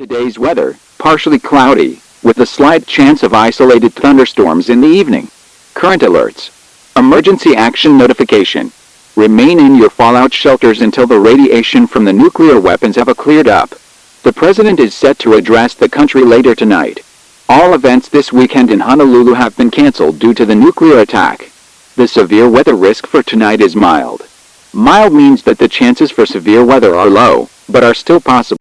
Today's weather, partially cloudy, with a slight chance of isolated thunderstorms in the evening. Current alerts. Emergency action notification. Remain in your fallout shelters until the radiation from the nuclear weapons have cleared up. The president is set to address the country later tonight. All events this weekend in Honolulu have been canceled due to the nuclear attack. The severe weather risk for tonight is mild. Mild means that the chances for severe weather are low, but are still possible.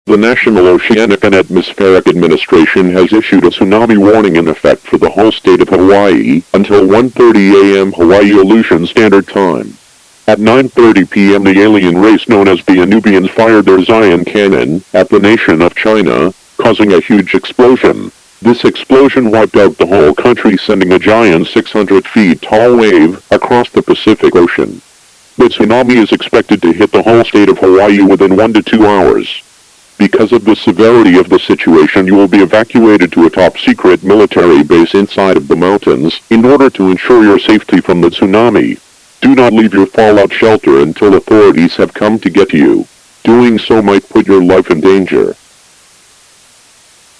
The National Oceanic and Atmospheric Administration has issued a tsunami warning in effect for the whole state of Hawaii until 1:30 a.m. Hawaii Aleutian Standard Time. At 9:30 p.m. the alien race known as the Anubians fired their Zion cannon at the nation of China, causing a huge explosion. This explosion wiped out the whole country, sending a giant 600 feet tall wave across the Pacific Ocean. The tsunami is expected to hit the whole state of Hawaii within 1 to 2 hours. Because of the severity of the situation, you will be evacuated to a top-secret military base inside of the mountains in order to ensure your safety from the tsunami. Do not leave your fallout shelter until authorities have come to get you. Doing so might put your life in danger.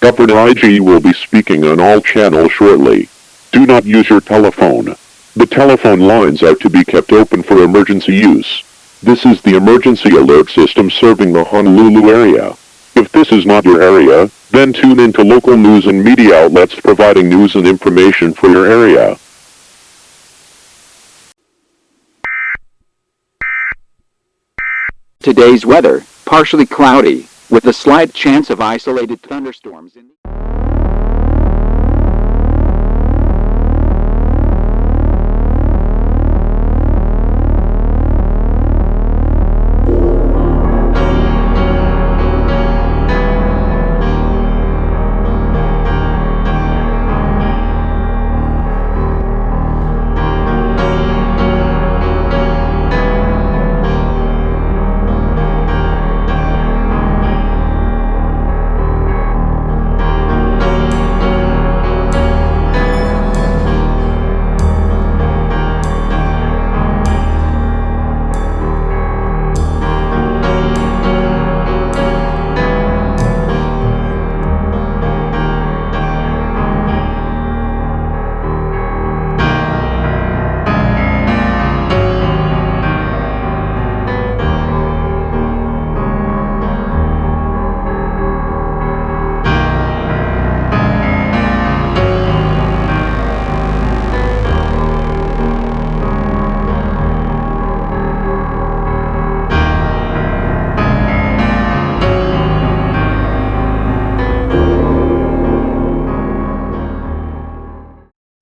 Governor IG will be speaking on all channels shortly. Do not use your telephone. The telephone lines are to be kept open for emergency use. This is the emergency alert system serving the Honolulu area. If this is not your area, then tune into local news and media outlets providing news and information for your area. Today's weather, partially cloudy, with a slight chance of isolated thunderstorms in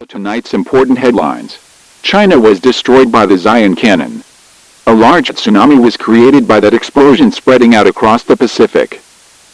Tonight's important headlines. China was destroyed by the Zion cannon. A large tsunami was created by that explosion spreading out across the Pacific.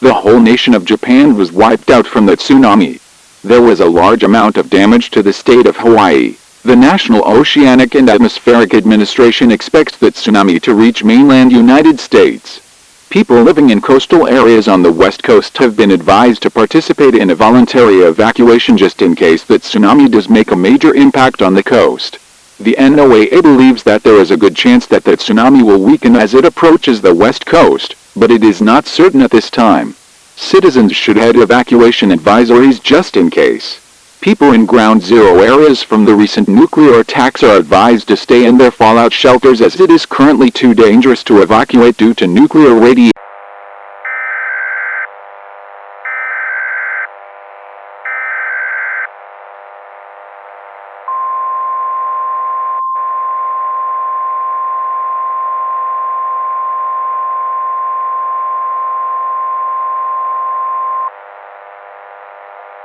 The whole nation of Japan was wiped out from the tsunami. There was a large amount of damage to the state of Hawaii. The National Oceanic and Atmospheric Administration expects the tsunami to reach mainland United States. People living in coastal areas on the west coast have been advised to participate in a voluntary evacuation just in case the tsunami does make a major impact on the coast. The NOAA believes that there is a good chance that the tsunami will weaken as it approaches the west coast, but it is not certain at this time. Citizens should heed evacuation advisories just in case. People in ground zero areas from the recent nuclear attacks are advised to stay in their fallout shelters as it is currently too dangerous to evacuate due to nuclear radiation.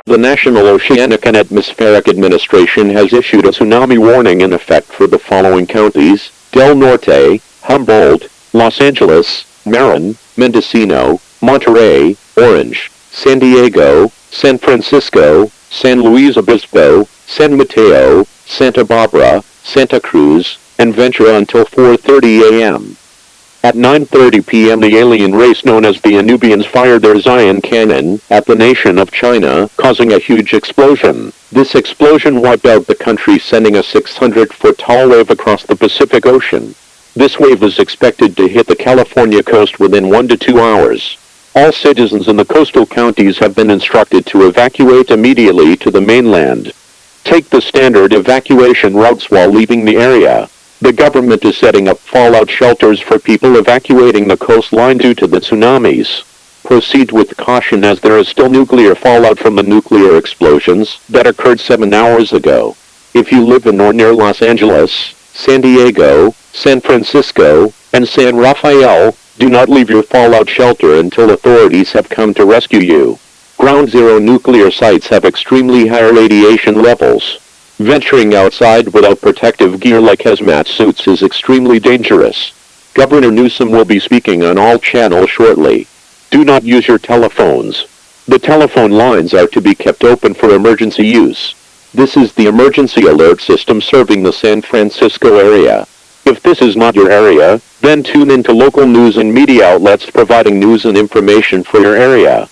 The National Oceanic and Atmospheric Administration has issued a tsunami warning in effect for the following counties: Del Norte, Humboldt, Los Angeles, Marin, Mendocino, Monterey, Orange, San Diego, San Francisco, San Luis Obispo, San Mateo, Santa Barbara, Santa Cruz, and Ventura until 4:30 a.m. At 9:30 p.m. the alien race known as the Anubians fired their Zion cannon at the nation of China, causing a huge explosion. This explosion wiped out the country, sending a 600-foot tall wave across the Pacific Ocean. This wave is expected to hit the California coast within 1 to 2 hours. All citizens in the coastal counties have been instructed to evacuate immediately to the mainland. Take the standard evacuation routes while leaving the area. The government is setting up fallout shelters for people evacuating the coastline due to the tsunamis. Proceed with caution as there is still nuclear fallout from the nuclear explosions that occurred 7 hours ago. If you live in or near Los Angeles, San Diego, San Francisco, and San Rafael, do not leave your fallout shelter until authorities have come to rescue you. Ground zero nuclear sites have extremely high radiation levels. Venturing outside without protective gear like hazmat suits is extremely dangerous. Governor Newsom will be speaking on all channels shortly. Do not use your telephones. The telephone lines are to be kept open for emergency use. This is the emergency alert system serving the San Francisco area. If this is not your area, then tune into local news and media outlets providing news and information for your area.